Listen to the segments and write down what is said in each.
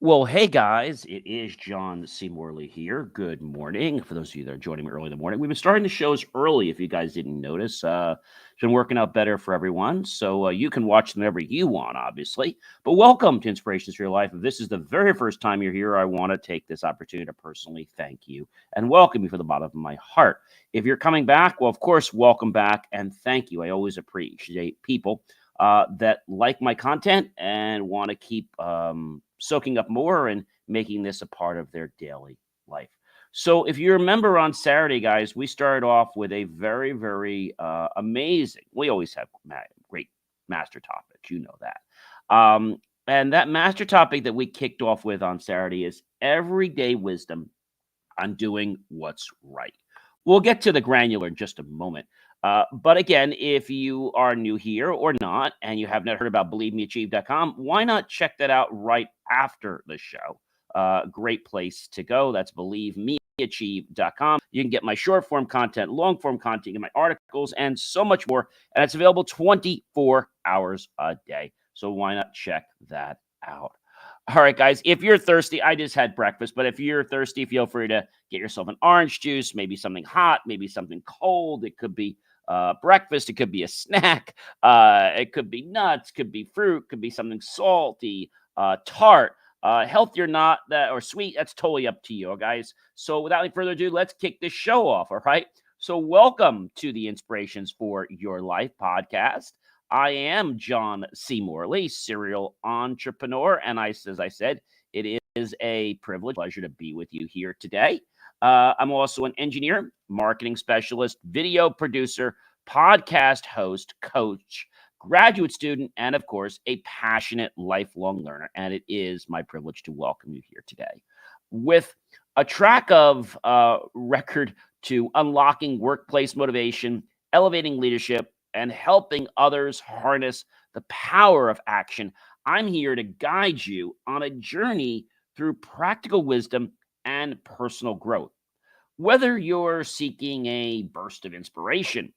Well, hey guys, it is John C. Morley here. Good morning. For those of you that are joining me early in the morning, we've been starting the shows early. If you guys didn't notice, it's been working out better for everyone. So you can watch them whenever you want, obviously. But welcome to Inspirations for Your Life. If this is the very first time you're here, I want to take this opportunity to personally thank you and welcome you from the bottom of my heart. If you're coming back, well, of course, welcome back and thank you. I always appreciate people that like my content and want to keep soaking up more and making this a part of their daily life. So, if you remember on Saturday, guys, we started off with a very amazing. We always have great master topics, you know that. And that master topic that we kicked off with on Saturday is everyday wisdom on doing what's right. We'll get to the granular in just a moment. But again, if you are new here or not, and you have not heard about believemeachieve.com, why not check that out right after the show? Great place to go. That's believemeachieve.com. You can get my short form content, long form content, you get my articles, and so much more. And it's available 24 hours a day. So why not check that out? All right, guys, if you're thirsty, I just had breakfast, but if you're thirsty, feel free to get yourself an orange juice, maybe something hot, maybe something cold. It could be breakfast, it could be a snack, it could be nuts, could be fruit, could be something salty, tart, healthy or not, that or sweet. That's totally up to you, guys. So without any further ado, let's kick this show off. All right. So welcome to the Inspirations for Your Life podcast. I am John C. Morley, serial entrepreneur. And as I said, it is a privilege, pleasure to be with you here today. I'm also an engineer, marketing specialist, video producer, podcast host, coach, graduate student, and of course, a passionate lifelong learner. And it is my privilege to welcome you here today with a track of record to unlocking workplace motivation, elevating leadership, and helping others harness the power of action. I'm here to guide you on a journey through practical wisdom and personal growth. Whether you're seeking a burst of inspiration,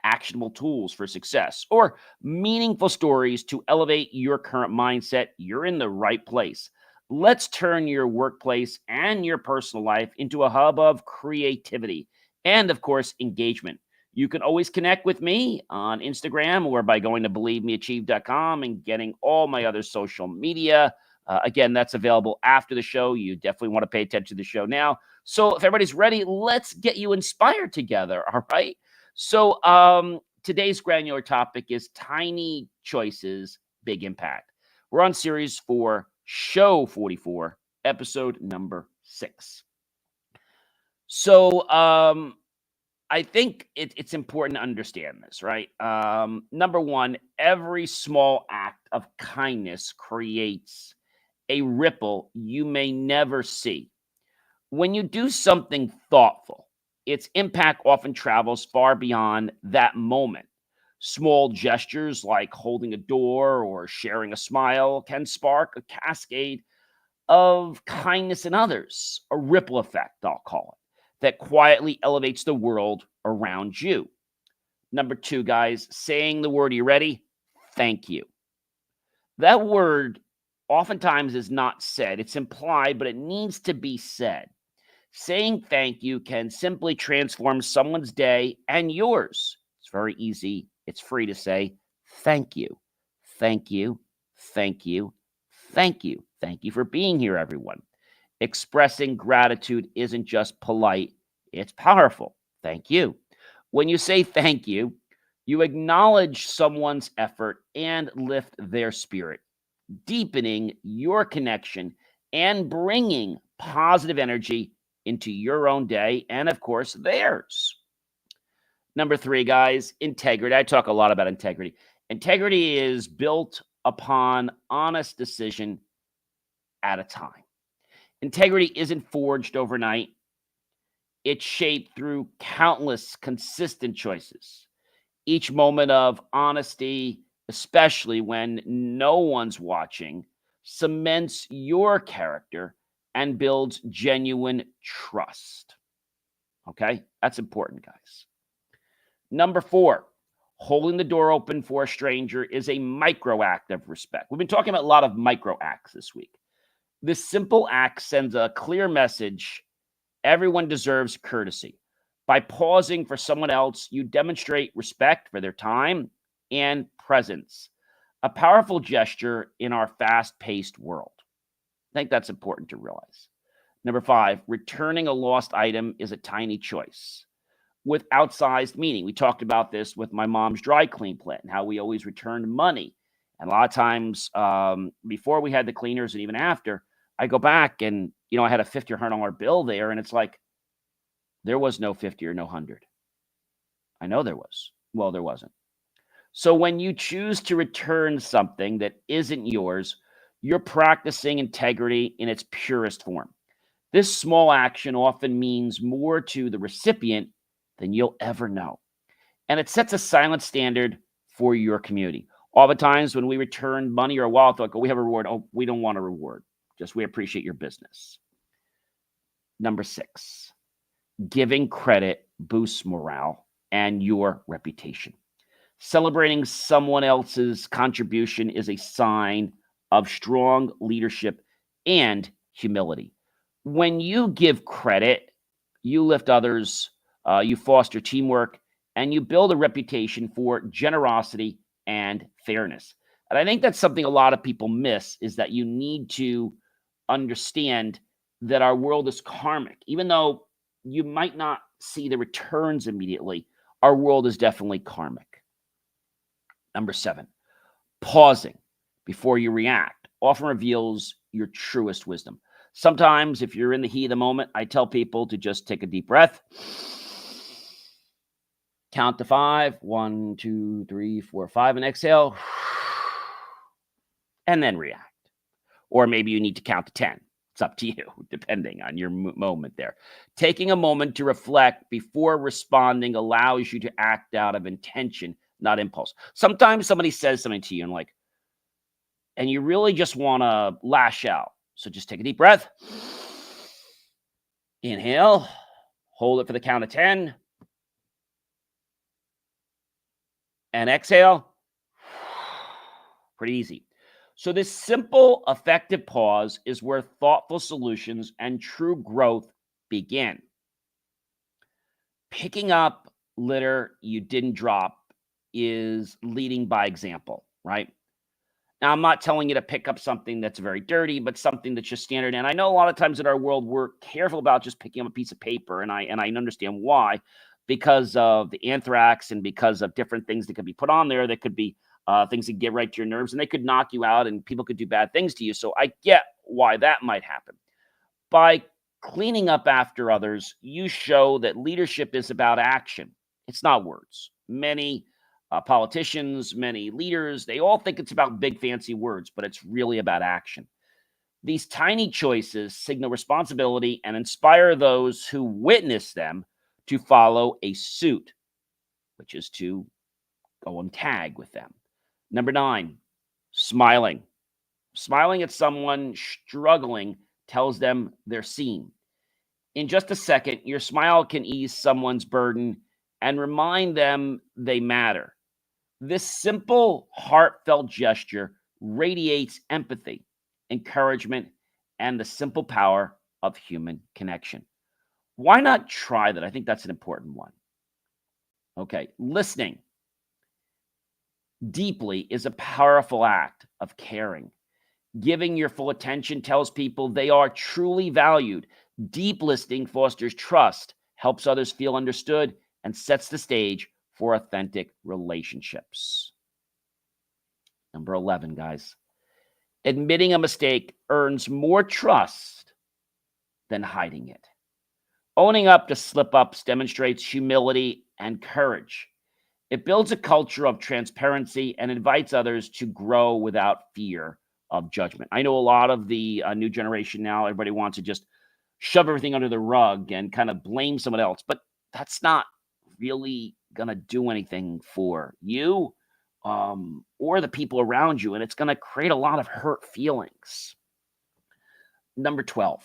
actionable tools for success, or meaningful stories to elevate your current mindset, you're in the right place. Let's turn your workplace and your personal life into a hub of creativity and, of course, engagement. You can always connect with me on Instagram or by going to believemeachieve.com and getting all my other social media. Again, that's available after the show. You definitely want to pay attention to the show now. So if everybody's ready, let's get you inspired together. All right. So today's granular topic is tiny choices, big impact. We're on series 4, show 44, episode number 6. So I think it's important to understand this, right? Number one, every small act of kindness creates a ripple you may never see. When you do something thoughtful, its impact often travels far beyond that moment. Small gestures like holding a door or sharing a smile can spark a cascade of kindness in others, a ripple effect, I'll call it, that quietly elevates the world around you. Number two, guys, saying the word, are you ready? Thank you. That word oftentimes is not said, it's implied, but it needs to be said. Saying thank you can simply transform someone's day and yours. It's very easy. It's free to say thank you. Thank you. Thank you. Thank you. Thank you for being here, everyone. Expressing gratitude isn't just polite, it's powerful. Thank you. When you say thank you, you acknowledge someone's effort and lift their spirit, deepening your connection and bringing positive energy into your own day and, of course, theirs. Number three, guys, integrity. I talk a lot about integrity. Integrity is built upon honest decision at a time. Integrity isn't forged overnight. It's shaped through countless consistent choices. Each moment of honesty, especially when no one's watching, cements your character and builds genuine trust. Okay? That's important, guys. Number four, holding the door open for a stranger is a micro act of respect. We've been talking about a lot of micro acts this week. This simple act sends a clear message: everyone deserves courtesy. By pausing for someone else, you demonstrate respect for their time and presence, a powerful gesture in our fast paced world. I think that's important to realize. Number 5, returning a lost item is a tiny choice with outsized meaning. We talked about this with my mom's dry clean plant and how we always returned money. And a lot of times, before we had the cleaners and even after, I go back and, I had a $50 or $100 bill there, and it's like, there was no 50 or no 100. I know there was. Well, there wasn't. So when you choose to return something that isn't yours, you're practicing integrity in its purest form. This small action often means more to the recipient than you'll ever know. And it sets a silent standard for your community. All the times when we return money or a wallet, like, oh, we have a reward. Oh, we don't want a reward. Just we appreciate your business. Number 6, giving credit boosts morale and your reputation. Celebrating someone else's contribution is a sign of strong leadership and humility. When you give credit, you lift others, you foster teamwork, and you build a reputation for generosity and fairness. And I think that's something a lot of people miss, is that you need to understand that our world is karmic. Even though you might not see the returns immediately, our world is definitely karmic. Number 7, pausing before you react often reveals your truest wisdom. Sometimes, if you're in the heat of the moment, I tell people to just take a deep breath, count to 5, 1, 2, 3, 4, 5, and exhale, and then react. Or maybe you need to count to 10. It's up to you, depending on your moment there. Taking a moment to reflect before responding allows you to act out of intention, not impulse. Sometimes somebody says something to you and you really just want to lash out. So just take a deep breath. Inhale. Hold it for the count of 10. And exhale. Pretty easy. So this simple, effective pause is where thoughtful solutions and true growth begin. Picking up litter you didn't drop is leading by example, right? Now, I'm not telling you to pick up something that's very dirty, but something that's just standard. And I know a lot of times in our world, we're careful about just picking up a piece of paper, and I understand why, because of the anthrax and because of different things that could be put on there that could be things that get right to your nerves, and they could knock you out, and people could do bad things to you. So I get why that might happen. By cleaning up after others, you show that leadership is about action. It's not words. Many politicians, many leaders, they all think it's about big fancy words, but it's really about action. These tiny choices signal responsibility and inspire those who witness them to follow a suit, which is to go and tag with them. Number 9, smiling. Smiling at someone struggling tells them they're seen. In just a second, your smile can ease someone's burden and remind them they matter. This simple, heartfelt gesture radiates empathy, encouragement, and the simple power of human connection. Why not try that? I think that's an important one. Okay, listening deeply is a powerful act of caring. Giving your full attention tells people they are truly valued. Deep listening fosters trust, helps others feel understood, and sets the stage for authentic relationships. Number 11, guys. Admitting a mistake earns more trust than hiding it. Owning up to slip-ups demonstrates humility and courage. It builds a culture of transparency and invites others to grow without fear of judgment. I know a lot of the new generation now, everybody wants to just shove everything under the rug and kind of blame someone else, but that's not really going to do anything for you or the people around you, and it's going to create a lot of hurt feelings. Number 12,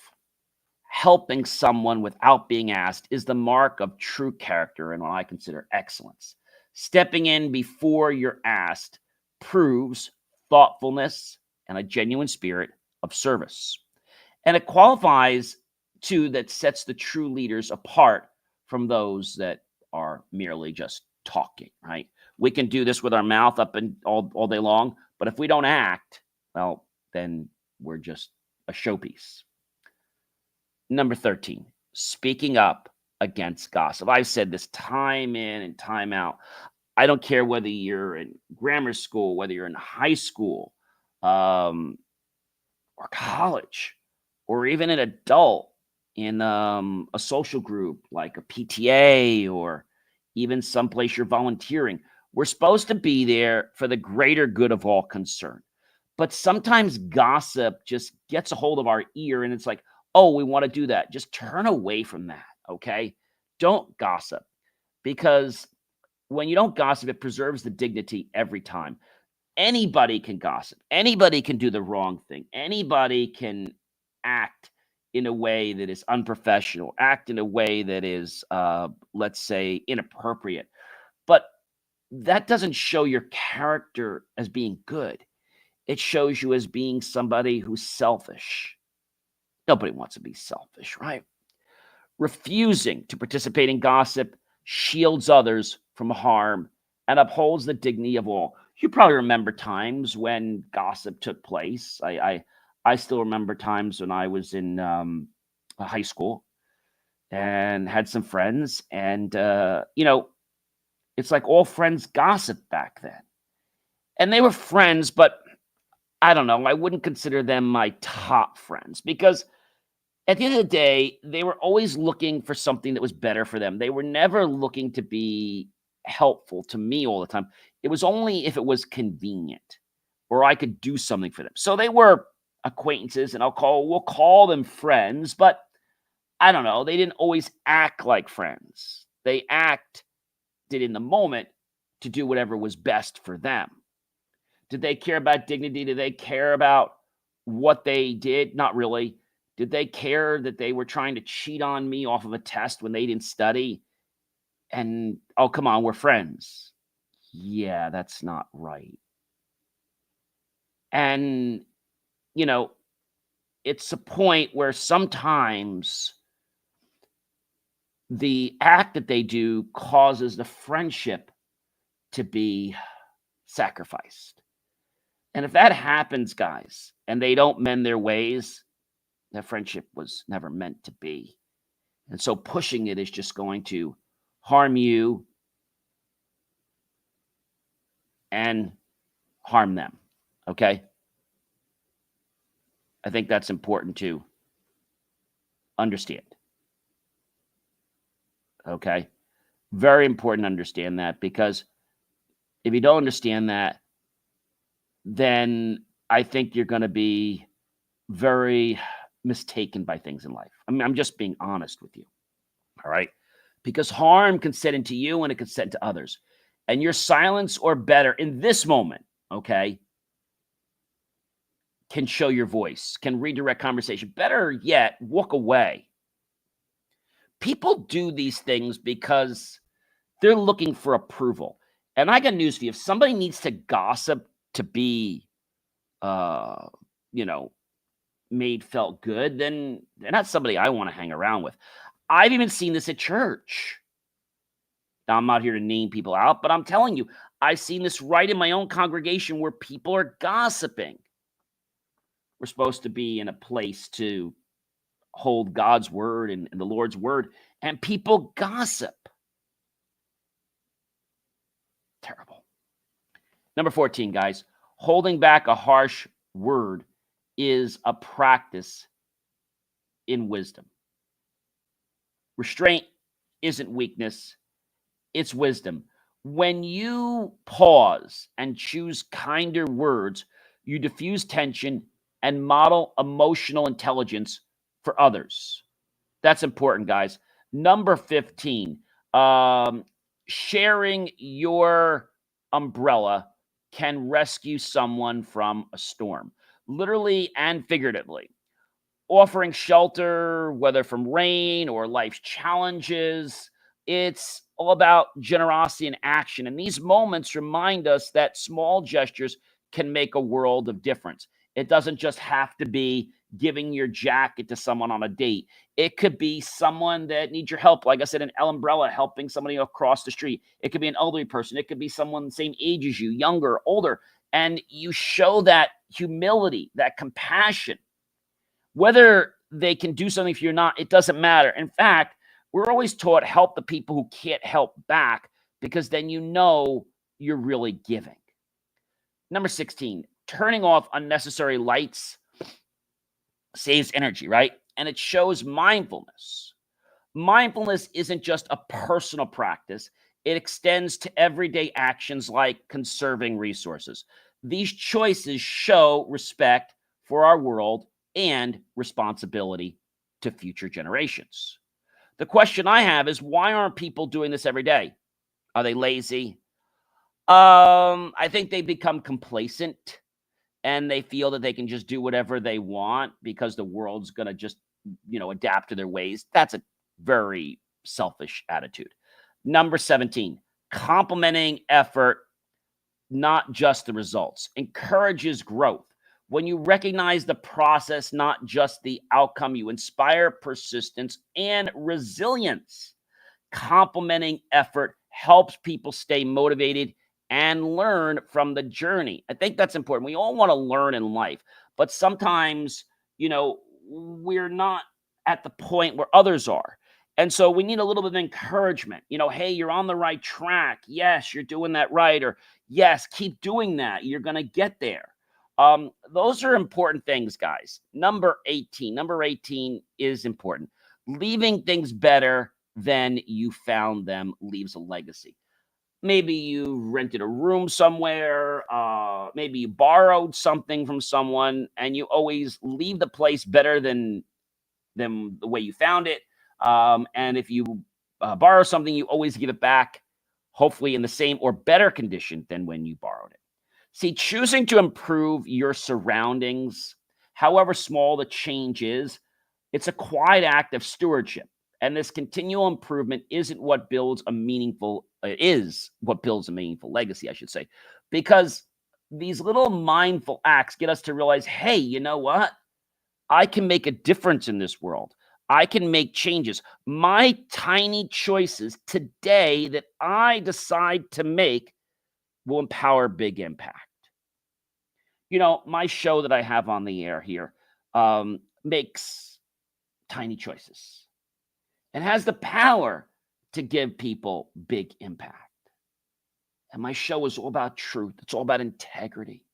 helping someone without being asked is the mark of true character and what I consider excellence. Stepping in before you're asked proves thoughtfulness and a genuine spirit of service. And it qualifies to that sets the true leaders apart from those that are merely just talking, right? We can do this with our mouth up and all day long, but if we don't act, well, then we're just a showpiece. Number 13, speaking up against gossip. I've said this time in and time out. I don't care whether you're in grammar school, whether you're in high school, um, or college, or even an adult in a social group like a PTA or even someplace you're volunteering. We're supposed to be there for the greater good of all concerned. But sometimes gossip just gets a hold of our ear and it's like, oh, we want to do that. Just turn away from that. Okay. Don't gossip because when you don't gossip, it preserves the dignity every time. Anybody can gossip. Anybody can do the wrong thing. Anybody can act in a way that is unprofessional, act in a way that is, let's say, inappropriate. But that doesn't show your character as being good. It shows you as being somebody who's selfish. Nobody wants to be selfish, right? Refusing to participate in gossip shields others from harm and upholds the dignity of all. You probably remember times when gossip took place. I still remember times when I was in high school and had some friends, and it's like all friends gossip back then, and they were friends, but I don't know. I wouldn't consider them my top friends because at the end of the day, they were always looking for something that was better for them. They were never looking to be helpful to me all the time. It was only if it was convenient or I could do something for them. So they were acquaintances, and we'll call them friends, but I don't know. They didn't always act like friends. They acted in the moment to do whatever was best for them. Did they care about dignity? Did they care about what they did? Not really. Did they care that they were trying to cheat on me off of a test when they didn't study? And, oh, come on, we're friends. Yeah, that's not right. And, you know, it's a point where sometimes the act that they do causes the friendship to be sacrificed. And if that happens, guys, and they don't mend their ways, that friendship was never meant to be. And so pushing it is just going to harm you and harm them. Okay? I think that's important to understand. Okay? Very important to understand that, because if you don't understand that, then I think you're going to be very mistaken by things in life. I mean, I'm just being honest with you. All right? Because harm can set into you and it can set into others. And your silence, or better, in this moment, okay, can show your voice, can redirect conversation. Better yet, walk away. People do these things because they're looking for approval. And I got news for you. If somebody needs to gossip to be, you know, made felt good, then they're not somebody I want to hang around with. I've even seen this at church. Now, I'm not here to name people out, but I'm telling you, I've seen this right in my own congregation where people are gossiping. We're supposed to be in a place to hold God's word and the Lord's word, and people gossip. Terrible. Number 14, guys, holding back a harsh word is a practice in wisdom. Restraint isn't weakness, it's wisdom. When you pause and choose kinder words, you diffuse tension and model emotional intelligence for others. That's important, guys. Number 15, sharing your umbrella can rescue someone from a storm, literally and figuratively. Offering shelter, whether from rain or life's challenges, it's all about generosity and action. And these moments remind us that small gestures can make a world of difference. It doesn't just have to be giving your jacket to someone on a date. It could be someone that needs your help. Like I said, an umbrella helping somebody across the street. It could be an elderly person. It could be someone the same age as you, younger, older. And you show that humility, that compassion. Whether they can do something for you or not, it doesn't matter. In fact, we're always taught help the people who can't help back, because then you know you're really giving. Number 16, turning off unnecessary lights saves energy, right? And it shows mindfulness. Mindfulness isn't just a personal practice, it extends to everyday actions like conserving resources. These choices show respect for our world and responsibility to future generations. The question I have is, why aren't people doing this every day? Are they lazy? I think they become complacent and they feel that they can just do whatever they want because the world's going to just, adapt to their ways. That's a very selfish attitude. Number 17, complimenting effort, not just the results, encourages growth. When you recognize the process, not just the outcome, you inspire persistence and resilience. Complimenting effort helps people stay motivated and learn from the journey. I think that's important. We all want to learn in life, but sometimes, we're not at the point where others are. And so we need a little bit of encouragement. Hey, you're on the right track. Yes, you're doing that right. Or yes, keep doing that. You're going to get there. Those are important things, guys. Number 18. Number 18 is important. Leaving things better than you found them leaves a legacy. Maybe you rented a room somewhere. Maybe you borrowed something from someone, and you always leave the place better than the way you found it. And if you borrow something, you always give it back, hopefully in the same or better condition than when you borrowed it. See, choosing to improve your surroundings, however small the change is, it's a quiet act of stewardship. And this continual improvement is what builds a meaningful legacy, I should say, because these little mindful acts get us to realize, hey, you know what? I can make a difference in this world. I can make changes. My tiny choices today that I decide to make will empower big impact. My show that I have on the air here makes tiny choices. It has the power to give people big impact. And my show is all about truth. It's all about integrity.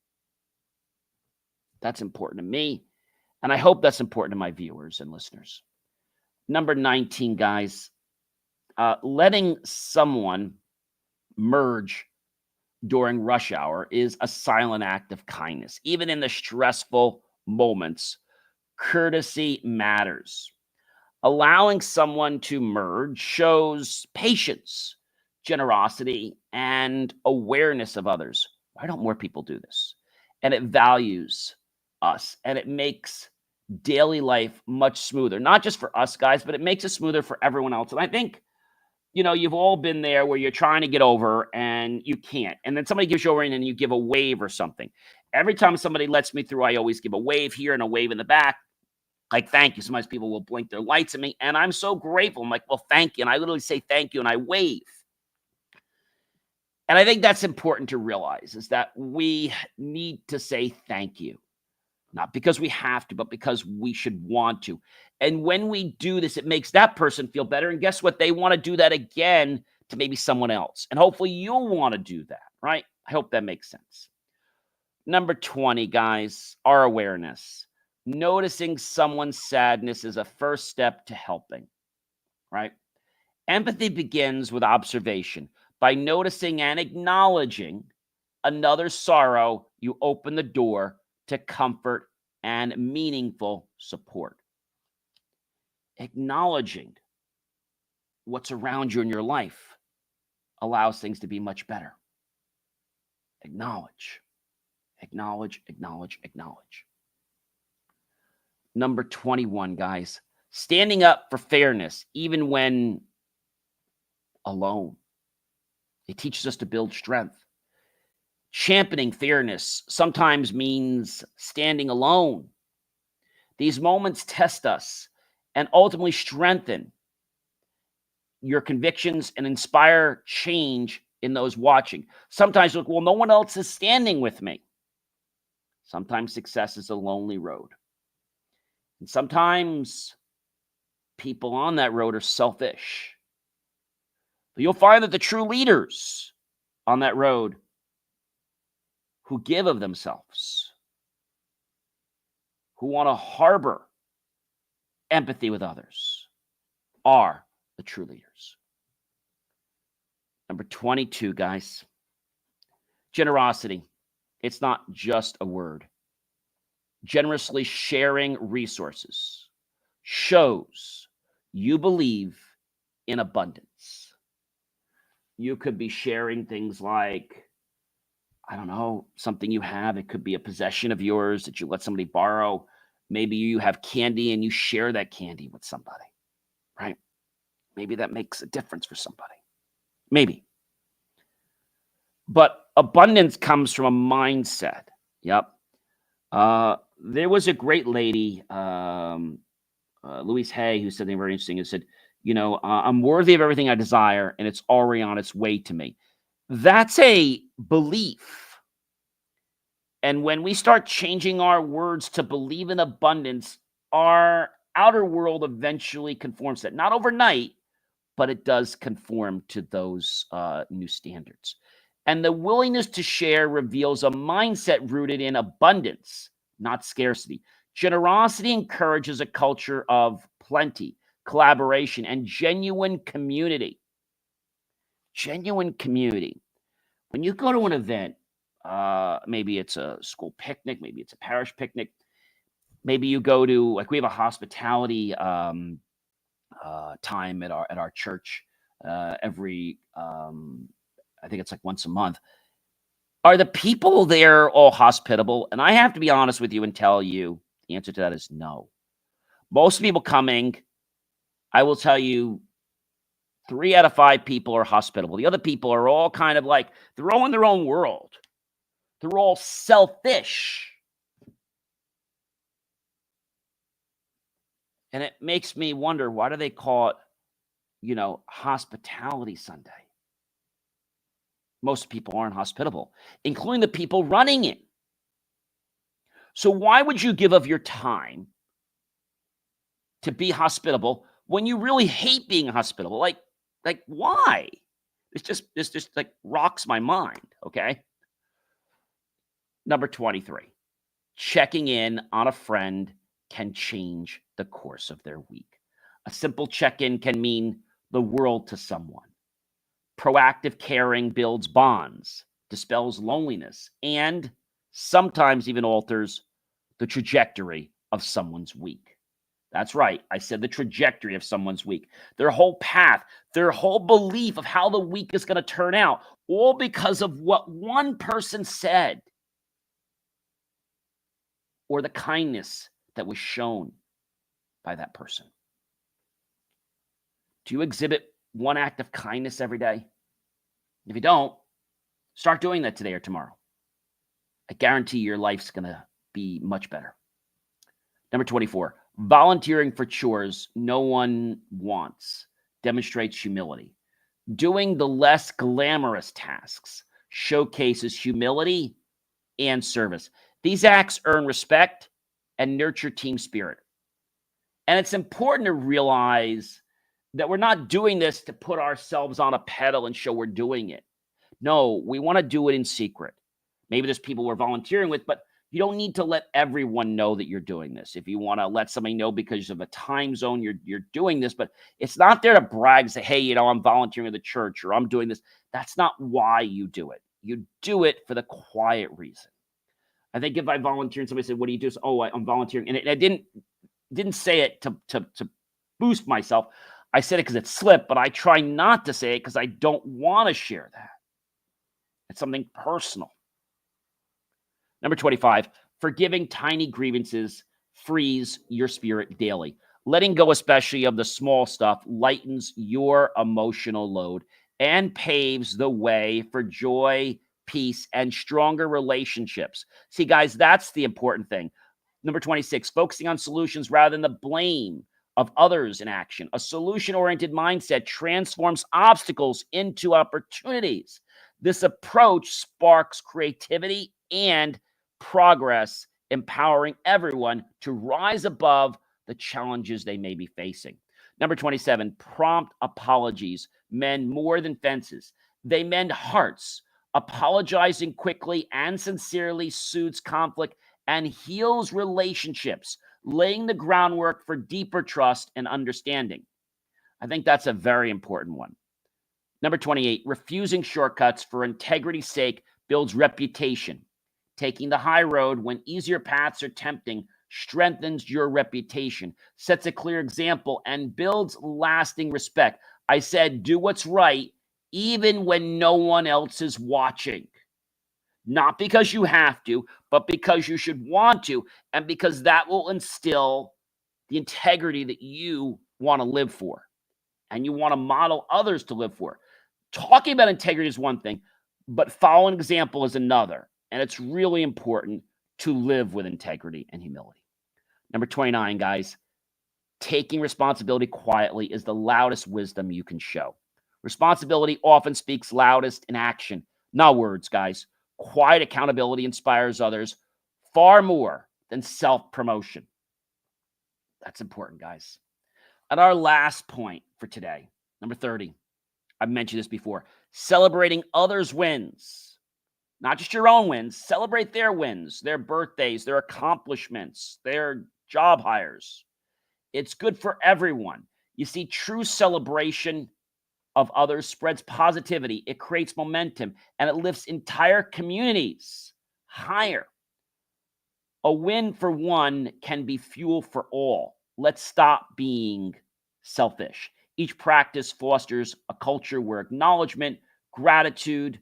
That's important to me. And I hope that's important to my viewers and listeners. Number 19, guys, letting someone merge during rush hour is a silent act of kindness. Even in the stressful moments, courtesy matters. Allowing someone to merge shows patience, generosity, and awareness of others. Why don't more people do this? And it values us, and it makes daily life much smoother, not just for us guys, but it makes it smoother for everyone else. And I think, you've all been there where you're trying to get over and you can't. And then somebody gives you over and you give a wave or something. Every time somebody lets me through, I always give a wave here and a wave in the back. Like, thank you. Sometimes people will blink their lights at me, and I'm so grateful. I'm like, well, thank you. And I literally say thank you, and I wave. And I think that's important to realize, is that we need to say thank you. Not because we have to, but because we should want to. And when we do this, it makes that person feel better. And guess what? They want to do that again to maybe someone else. And hopefully you'll want to do that, right? I hope that makes sense. Number 20, guys, our awareness. Noticing someone's sadness is a first step to helping, right? Empathy begins with observation. By noticing and acknowledging another's sorrow, you open the door to comfort and meaningful support. Acknowledging what's around you in your life allows things to be much better. Acknowledge, acknowledge, acknowledge, acknowledge. Number 21, guys, standing up for fairness, even when alone. It teaches us to build strength. Championing fairness sometimes means standing alone. These moments test us and ultimately strengthen your convictions and inspire change in those watching. Sometimes, look, well, no one else is standing with me. Sometimes success is a lonely road. And sometimes people on that road are selfish. But you'll find that the true leaders on that road who give of themselves, who want to harbor empathy with others, are the true leaders. Number 22, guys. Generosity. It's not just a word. Generously sharing resources shows you believe in abundance. You could be sharing things like, I don't know, something you have. It could be a possession of yours that you let somebody borrow. Maybe you have candy and you share that candy with somebody, right? Maybe that makes a difference for somebody. Maybe. But abundance comes from a mindset. Yep. There was a great lady, Louise Hay, who said something very interesting. Who said, I'm worthy of everything I desire, and it's already on its way to me. That's a belief. And when we start changing our words to believe in abundance, our outer world eventually conforms to that. Not overnight, but it does conform to those new standards. And the willingness to share reveals a mindset rooted in abundance, not scarcity. Generosity encourages a culture of plenty, collaboration, and genuine community. Genuine community. When you go to an event, maybe it's a school picnic, maybe it's a parish picnic, maybe you go to, like, we have a hospitality time at our church every I think it's like once a month. Are the people there all hospitable? And I have to be honest with you and tell you the answer to that is no. Most people coming, I will tell you, 3 out of 5 people are hospitable. The other people are all kind of like, they're all in their own world. They're all selfish. And it makes me wonder, why do they call it, Hospitality Sunday? Most people aren't hospitable, including the people running it. So why would you give of your time to be hospitable when you really hate being hospitable? Like why? This just like rocks my mind, okay? Number 23. Checking in on a friend can change the course of their week. A simple check-in can mean the world to someone. Proactive caring builds bonds, dispels loneliness, and sometimes even alters the trajectory of someone's week. That's right. I said the trajectory of someone's week. Their whole path, their whole belief of how the week is going to turn out, all because of what one person said or the kindness that was shown by that person. Do you exhibit one act of kindness every day? If you don't, start doing that today or tomorrow. I guarantee your life's going to be much better. Number 24, volunteering for chores no one wants demonstrates humility. Doing the less glamorous tasks showcases humility and service. These acts earn respect and nurture team spirit. And it's important to realize that we're not doing this to put ourselves on a pedal and show we're doing it. No, we want to do it in secret. Maybe there's people we're volunteering with, but you don't need to let everyone know that you're doing this. If you want to let somebody know because of a time zone you're doing this, but it's not there to brag and say, hey, I'm volunteering at the church or I'm doing this. That's not why you do it. You do it for the quiet reason. I think if I volunteer and somebody said, what do you do? So, I'm volunteering. And I didn't say it to boost myself. I said it because it slipped, but I try not to say it because I don't want to share that. It's something personal. Number 25, forgiving tiny grievances frees your spirit daily. Letting go, especially of the small stuff, lightens your emotional load and paves the way for joy, peace, and stronger relationships. See, guys, that's the important thing. Number 26, focusing on solutions rather than the blame of others in action. A solution-oriented mindset transforms obstacles into opportunities. This approach sparks creativity and progress, empowering everyone to rise above the challenges they may be facing. Number 27, prompt apologies mend more than fences. They mend hearts. Apologizing quickly and sincerely soothes conflict and heals relationships, laying the groundwork for deeper trust and understanding. I think that's a very important one. Number 28, refusing shortcuts for integrity's sake builds reputation. Taking the high road when easier paths are tempting strengthens your reputation, sets a clear example, and builds lasting respect. I said, do what's right, even when no one else is watching. Not because you have to, but because you should want to, and because that will instill the integrity that you want to live for and you want to model others to live for. Talking about integrity is one thing, but following example is another. And it's really important to live with integrity and humility. Number 29, guys, taking responsibility quietly is the loudest wisdom you can show. Responsibility often speaks loudest in action, not words, guys. Quiet accountability inspires others far more than self-promotion. That's important, guys. And our last point for today, number 30, I've mentioned this before, celebrating others' wins. Not just your own wins, celebrate their wins, their birthdays, their accomplishments, their job hires. It's good for everyone. You see, true celebration of others spreads positivity, it creates momentum, and it lifts entire communities higher. A win for one can be fuel for all. Let's stop being selfish. Each practice fosters a culture where acknowledgement, gratitude,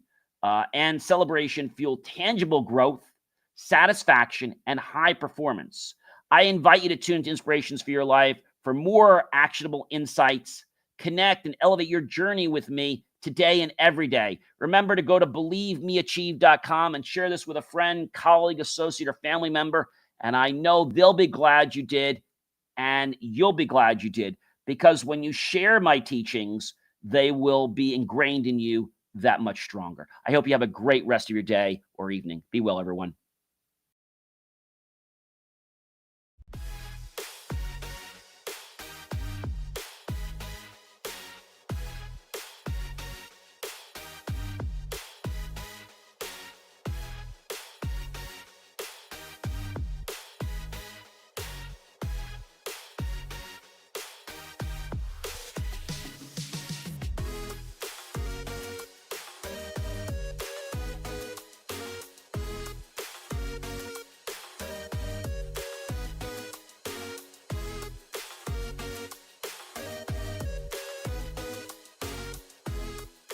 and celebration fuel tangible growth, satisfaction, and high performance. I invite you to tune into Inspirations for Your Life for more actionable insights. Connect and elevate your journey with me today and every day. Remember to go to believemeachieve.com and share this with a friend, colleague, associate, or family member. And I know they'll be glad you did, and you'll be glad you did, because when you share my teachings, they will be ingrained in you that much stronger. I hope you have a great rest of your day or evening. Be well, everyone.